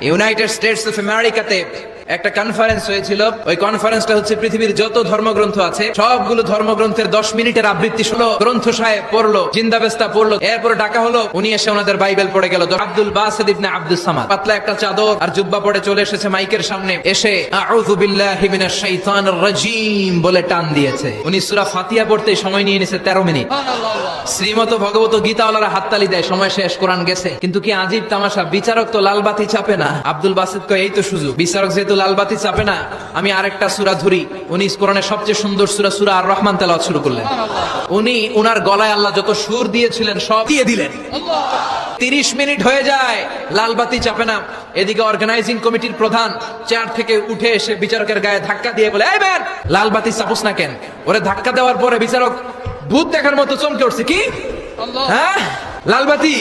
United states of আমেরিকাতে একটা conference হয়েছিল। ওই কনফারেন্সটা হচ্ছে পৃথিবীর যত ধর্মগ্রন্থ আছে সবগুলো ধর্মগ্রন্থের 10 মিনিটের আবৃত্তি শুনলো, গ্রন্থ সাহেব পড়লো, জিন্দাবেস্তা পড়লো, এরপর ডাকা হলো, উনি এসে ওনাদের বাইবেল পড়ে গেল। আব্দুল বাসিত ইবনে আব্দুস সামাদ পাতলা একটা চাদর আর জুব্বা পরে চলে এসেছে মাইকের সামনে, এসে আউযু বিল্লাহি মিনাশ শাইতানির রাজীম বলে টান দিয়েছে। উনি সূরা ফাতিহা পড়তে সময় নিয়ে নিয়েছে 13 মিনিট। শ্রীমত ভগবত গীতাওয়ালারা হাততালি দেয়, সময় শেষ, কোরআন গেছে। কিন্তু কি আজীব তামাশা, বিচারক তো লালবাতি চাপে না। আব্দুল বাসিত কয় এই তো সুযোগ, বিচারক যেহেতু লালবাতি চাপে না, আমি আরেকটা সূরা ধরি। উনি কোরআনের সবচেয়ে সুন্দর সূরা আর রহমান তেলাওয়াত শুরু করলেন। উনি উনার গলায় আল্লাহ যত সুর দিয়েছিলেন সব দিয়ে দিলেন। 30 মিনিট হয়ে যায়, লালবাতি চাপে না। এদিকে অর্গানাইজিং কমিটির প্রধান চেয়ার থেকে উঠে এসে বিচারকের গায়ে ধাক্কা দিয়ে বলে, এই ম্যান, লালবাতি চাপোস না কেন? ওরে ধাক্কা দেওয়ার পরে বিচারক ভূত দেখার মতো চমকে উঠছে, কি হ্যাঁ লালবাতি